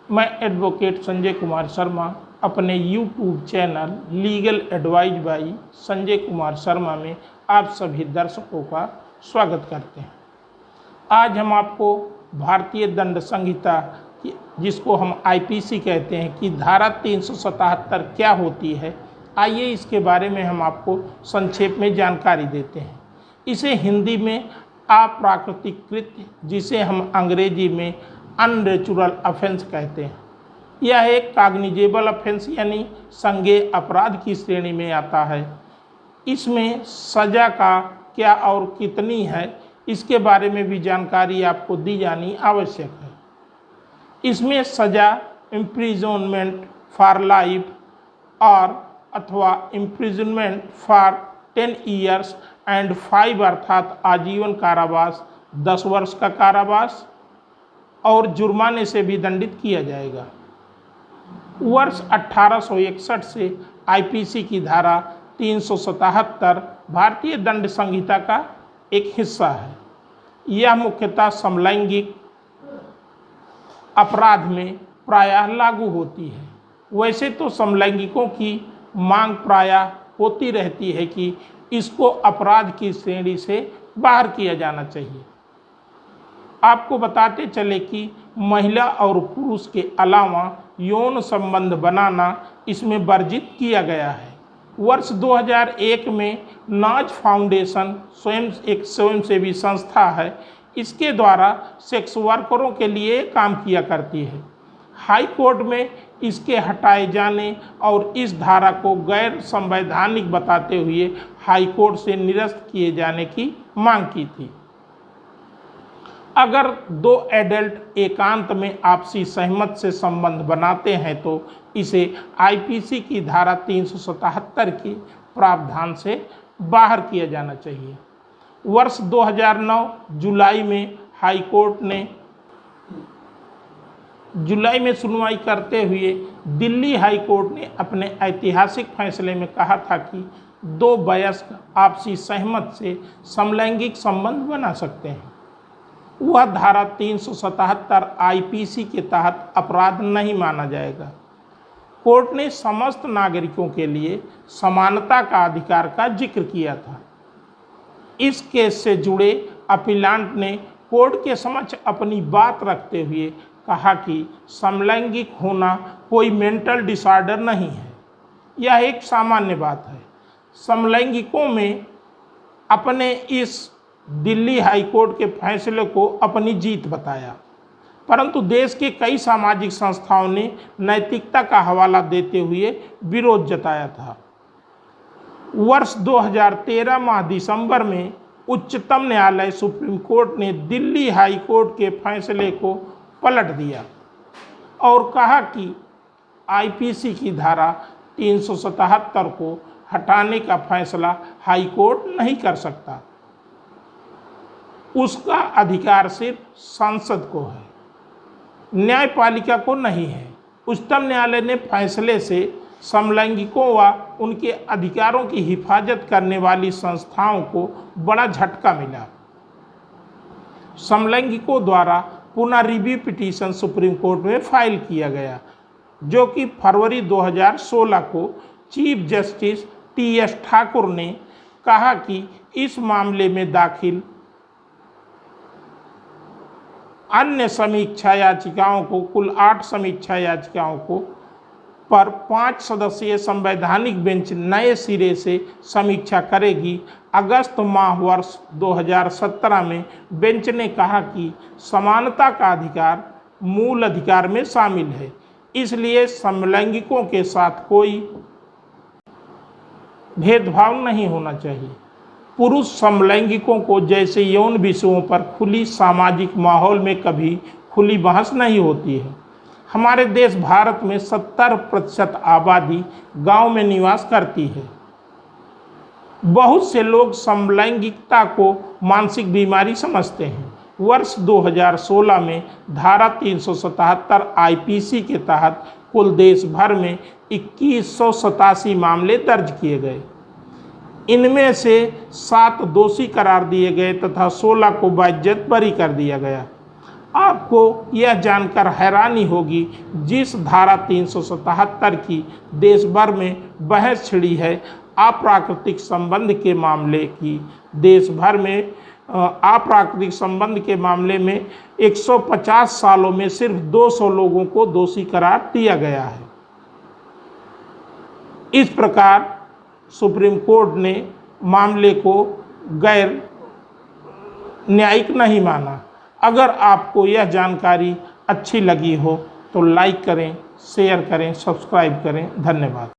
मैं एडवोकेट संजय कुमार शर्मा अपने YouTube channel legal advise by Sanjay Kumar Sharma में आप सभी दर्शकों का स्वागत करते हैं। आज हम आपको भारतीय दंड संहिता की, जिसको हम आईपीसी कहते हैं, कि धारा 377 क्या होती है, आइए इसके बारे में हम आपको संक्षेप में जानकारी देते हैं। इसे हिंदी में अप्राकृतिक कृत्य, जिसे हम अंग्रेजी में अननेचुरल ऑफेंस कहते हैं, यह एक कॉग्निजेबल ऑफेंस यानी संज्ञेय अपराध की श्रेणी में आता है। इसमें सज़ा का क्या और कितनी है, इसके बारे में भी जानकारी आपको दी जानी आवश्यक है। इसमें सज़ा इम्प्रिजनमेंट फॉर लाइफ और अथवा इम्प्रिजनमेंट फॉर 10 ईयर्स एंड 5 अर्थात आजीवन कारावास, 10 वर्ष का कारावास और जुर्माने से भी दंडित किया जाएगा। वर्ष 1861 से आईपीसी की धारा 377 भारतीय दंड संहिता का एक हिस्सा है। यह मुख्यतः समलैंगिक अपराध में प्रायः लागू होती है। वैसे तो समलैंगिकों की मांग प्रायः होती रहती है कि इसको अपराध की श्रेणी से बाहर किया जाना चाहिए। आपको बताते चले कि महिला और पुरुष के अलावा यौन संबंध बनाना इसमें वर्जित किया गया है। वर्ष 2001 में नाज फाउंडेशन एक स्वयंसेवी संस्था है। इसके द्वारा सेक्स वर्करों के लिए काम किया करती है। हाई कोर्ट में इसके हटाए जाने और इस धारा को गैर संवैधानिक बताते हुए हाई कोर्ट से निरस्त किए जाने की मांग की थी। अगर दो एडल्ट एकांत में आपसी सहमत से संबंध बनाते हैं तो इसे आईपीसी की धारा 377 की प्रावधान से बाहर किया जाना चाहिए। वर्ष 2009 जुलाई में सुनवाई करते हुए दिल्ली हाई कोर्ट ने अपने ऐतिहासिक फैसले में कहा था कि दो वयस्क आपसी सहमत से समलैंगिक संबंध बना सकते हैं। वह धारा 377 आईपीसी के तहत अपराध नहीं माना जाएगा। कोर्ट ने समस्त नागरिकों के लिए समानता का अधिकार का जिक्र किया था। इस केस से जुड़े अपीलांट ने कोर्ट के समक्ष अपनी बात रखते हुए कहा कि समलैंगिक होना कोई मेंटल डिसऑर्डर नहीं है, यह एक सामान्य बात है। समलैंगिकों में अपने इस दिल्ली हाई कोर्ट के फैसले को अपनी जीत बताया, परंतु देश के कई सामाजिक संस्थाओं ने नैतिकता का हवाला देते हुए विरोध जताया था। वर्ष 2013 माह दिसंबर में उच्चतम न्यायालय सुप्रीम कोर्ट ने दिल्ली हाई कोर्ट के फैसले को पलट दिया और कहा कि आईपीसी की धारा 377 को हटाने का फैसला हाई कोर्ट नहीं कर सकता। उसका अधिकार सिर्फ संसद को है, न्यायपालिका को नहीं है। उच्चतम न्यायालय ने फैसले से समलैंगिकों व उनके अधिकारों की हिफाजत करने वाली संस्थाओं को बड़ा झटका मिला। समलैंगिकों द्वारा पुनः रिव्यू पिटीशन सुप्रीम कोर्ट में फाइल किया गया, जो कि फरवरी 2016 को चीफ जस्टिस टी.एस. ठाकुर ने कहा कि इस मामले में दाखिल अन्य समीक्षा याचिकाओं को, कुल 8 समीक्षा याचिकाओं को पर 5 सदस्यीय संवैधानिक बेंच नए सिरे से समीक्षा करेगी। अगस्त माह वर्ष 2017 में बेंच ने कहा कि समानता का अधिकार मूल अधिकार में शामिल है, इसलिए समलैंगिकों के साथ कोई भेदभाव नहीं होना चाहिए। पुरुष समलैंगिकों को जैसे यौन विषयों पर खुली सामाजिक माहौल में कभी खुली बहस नहीं होती है। हमारे देश भारत में 70% आबादी गांव में निवास करती है। बहुत से लोग समलैंगिकता को मानसिक बीमारी समझते हैं। वर्ष 2016 में धारा 377 आईपीसी के तहत कुल देश भर में 2187 मामले दर्ज किए गए। इनमें से 7 दोषी करार दिए गए तथा 16 को बाइज्जत बरी कर दिया गया। आपको यह जानकर हैरानी होगी, जिस धारा 377 की देश भर में बहस छिड़ी है अप्राकृतिक संबंध के मामले की, देश भर में अप्राकृतिक संबंध के मामले में 150 सालों में सिर्फ 200 लोगों को दोषी करार दिया गया है। इस प्रकार सुप्रीम कोर्ट ने मामले को गैर न्यायिक नहीं माना। अगर आपको यह जानकारी अच्छी लगी हो तो लाइक करें, शेयर करें, सब्सक्राइब करें। धन्यवाद।